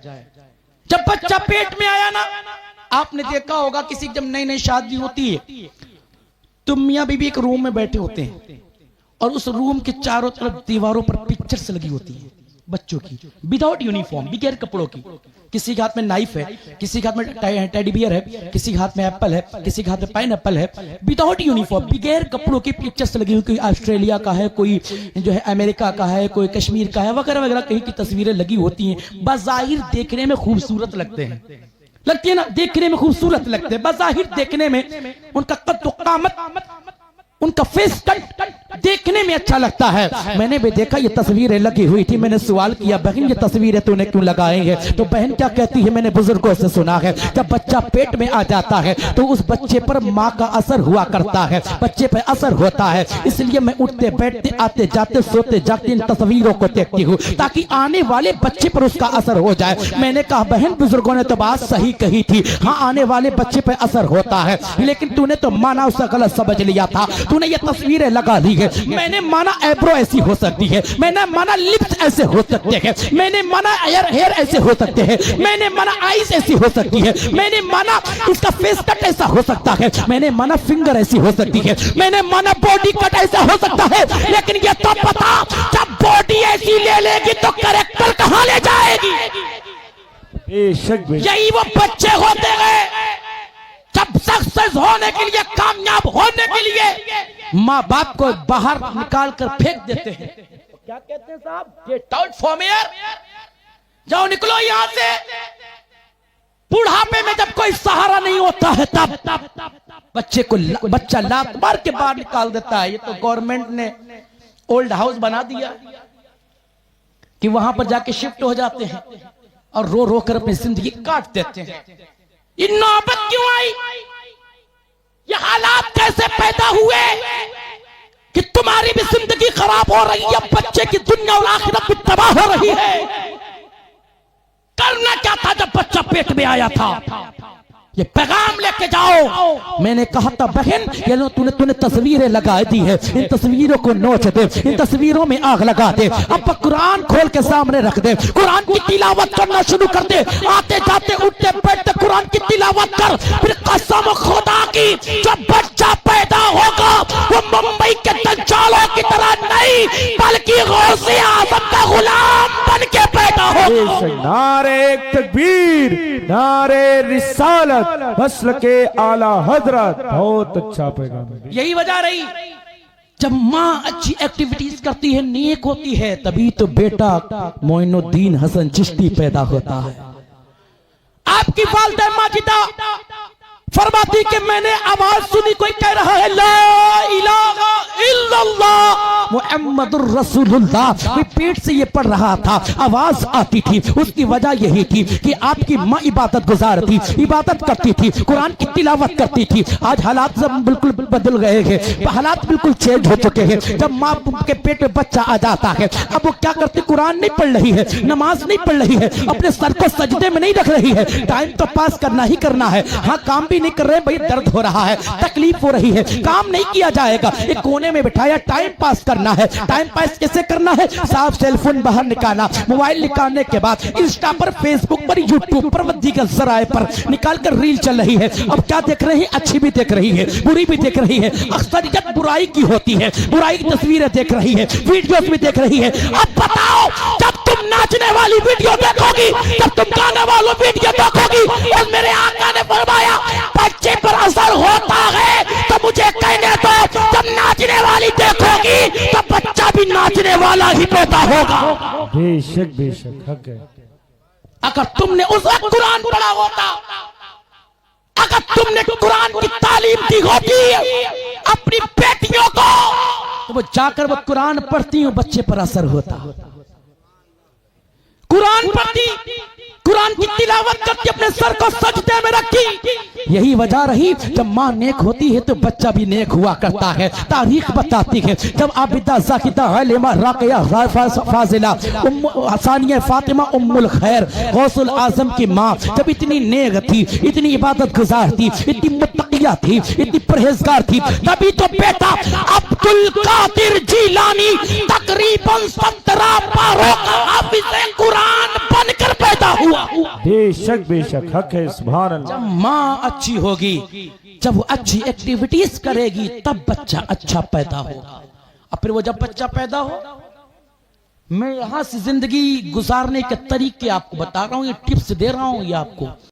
जब बच्चा पेट में आया ना, आपने देखा होगा किसी जब नई नई शादी होती है तो मियां बीबी एक रूम में बैठे होते हैं और उस रूम के चारों तरफ दीवारों पर पिक्चर्स लगी होती है बच्चों की, विदाउट यूनिफॉर्म, बगैर कपड़ों की। किसी के हाथ में नाइफ है, किसी के हाथ में टेडी बियर है, किसी के हाथ में एप्पल है, किसी के हाथ में पाइनएप्पल है, विदाउट यूनिफॉर्म, बगैर कपड़ों की पिक्चर्स लगी हुई। कोई ऑस्ट्रेलिया का है, कोई जो है अमेरिका का है, कोई कश्मीर का है, वगैरह वगैरह कहीं की तस्वीरें लगी होती हैं। बज़ाहिर देखने में खूबसूरत लगते हैं, लगती है ना, देखने में खूबसूरत लगते हैं, बज़ाहिर देखने में उनका कद कामत, उनका फेस कट देखने में अच्छा लगता है। मैंने भी देखा ये तस्वीरें लगी हुई थी, मैंने सवाल किया बहन ये तस्वीरें तूने क्यों लगाई है? तो बहन क्या कहती है, मैंने बुजुर्गों से सुना है जब बच्चा पेट में आ जाता है तो उस बच्चे पर माँ का असर हुआ करता है, बच्चे पर असर होता है, इसलिए मैं उठते बैठते आते जाते सोते जागते इन तस्वीरों को देखती हूँ ताकि आने वाले बच्चे पर उसका असर हो जाए। मैंने कहा बहन बुजुर्गों ने तो बात सही कही थी, हाँ आने वाले बच्चे पर असर होता है, लेकिन तूने तो माना उसका गलत समझ लिया था। तूने ये तस्वीरें लगा ली है, मैंने माना एब्रो ऐसी हो सकती है, मैंने माना लिप्स ऐसे हो सकते हैं, मैंने माना हेयर ऐसे हो सकते हैं, मैंने माना आईज ऐसी हो सकती है, मैंने माना इसका फेस कट ऐसा हो सकता है, मैंने माना फिंगर ऐसी हो सकती है, मैंने माना बॉडी कट ऐसा हो सकता है। लेकिन ये तो पता जब बॉडी ऐसी ले लेगी तो कैरेक्टर कहां ले जाएगी? यही वो बच्चे होते हैं जब सक्सेस होने के लिए, कामयाब होने के लिए माँ बाप को बाहर निकाल कर फेंक देते हैं। क्या कहते हैं साहब, गेट आउट फ्रॉम हियर, जाओ निकलो यहां से। बुढ़ापे में जब कोई सहारा नहीं होता है तब बच्चे को बच्चा लात मार के बाहर निकाल देता है। ये तो गवर्नमेंट ने ओल्ड हाउस बना दिया कि वहां पर जाके शिफ्ट हो जाते हैं और रो रो कर अपनी जिंदगी काट देते हैं। ये नौबत क्यों आई? ये हालात कैसे पैदा हुए कि तुम्हारी भी जिंदगी खराब हो रही है, बच्चे की दुनिया और आखिरत भी तबाह हो रही है? करना क्या था जब बच्चा पेट में आया था? ये पैगाम लेके जाओ। मैंने कहा था बहन ये लो तूने तस्वीरें लगा दी है, इन तस्वीरों को नोच दे, इन तस्वीरों में आग लगा दे, अब कुरान खोल के सामने रख दे, कुरान की तिलावत करना शुरू कर दे, आते जाते उठते बैठते कुरान की तिलावत कर। फिर कसम खुदा की जब बच्चा पैदा होगा वो मुंबई के दज्जालों की तरह नहीं बल्कि गौसे आजम का गुलाम बन के पैदा होगा। नारे तकबीर, नारे रिसालत, फस्ल के आला हजरत। बहुत अच्छा पैगाम। यही वजह रही जब माँ अच्छी एक्टिविटीज करती है, नेक होती है, तभी तो बेटा मोइनुद्दीन हसन चिश्ती पैदा होता है। आपकी वालिदा माजिदा फरमाती कि मैंने आवाज सुनी कोई कह रहा है ला इलाहा इल्लल्लाह मुहम्मदुर रसूलुल्लाह, कोई पेट से ये पढ़ रहा था, आवाज आती थी। उसकी वजह यही थी कि आपकी माँ इबादत गुजार थी, इबादत करती थी, कुरान की तिलावत करती थी। आज हालात सब बिल्कुल बदल गए हैं, हालात बिल्कुल चेंज हो चुके हैं। जब माँ के पेट में बच्चा आ जाता है अब वो क्या करती, कुरान नहीं पढ़ रही है, नमाज नहीं पढ़ रही है, अपने सर को सजदे में नहीं रख रही है, टाइम तो पास करना ही करना है। हाँ काम भी नहीं कर रहे भाई, दर्द हो रहा है, तकलीफ हो रही है, काम नहीं किया जाएगा, एक कोने में बिठाया, टाइम पास करना है। टाइम पास कैसे करना है? साफ सेलफोन बाहर निकाला, मोबाइल निकालने के बाद इंस्टा पर, फेसबुक पर, यूट्यूब पर, दीगर जराए पर निकाल कर रील चल रही है। अब क्या देख रही है? अच्छी भी देख रही है, बुरी भी देख रही है, अक्सरियत बुराई की होती है, बुराई की तस्वीरें देख रही है, वीडियोस भी देख रही है। अब बताओ जब तुम नाचने वाली वीडियो देखोगी, जब तुम गाने वालों वीडियो देखोगी, और मेरे आका ने फरमाया बच्चे पर असर होता है, तो मुझे कहने दो जब नाचने वाली देखोगी तो बच्चा भी नाचने वाला ही पैदा होगा। बेशक बेशक हक है। अगर तुमने उस वक्त कुरान पढ़ा होता, अगर तुमने कुरान की तालीम दी होती अपनी बेटियों को, तो वो जाकर वो कुरान पढ़ती हूँ, बच्चे पर असर होता। कुरान पढ़ती, कुरान की तिलावत करती, अपने सर को सजदे में रखती। यही वजह रही जब माँ नेक होती है तो बच्चा भी नेक हुआ करता है। तारीख बताती है जब आबिदा, ज़ाकिदा, हालिमा, राक़िया, फाजिला, सानिया, फातिमा, उम्मुल खैर, गौसुल आजम की माँ जब इतनी नेक थी, इतनी इबादत गुजार थी, इतनी मुत्तकी आसिया थी, इतनी परहेजगार थी, तभी तो बेटा अब्दुल कादिर जीलानी तकरीबन 17 पारों का हाफिज़ कुरान बनकर पैदा हुआ। बेशक हक है, सुभान अल्लाह। जब माँ अच्छी होगी, जब वो अच्छी एक्टिविटीज करेगी, तब बच्चा अच्छा पैदा होगा। और फिर वो जब बच्चा पैदा हो, मैं यहां से जिंदगी गुजारने के तरीके आपको बता रहा हूं, ये टिप्स दे रहा हूं ये आपको।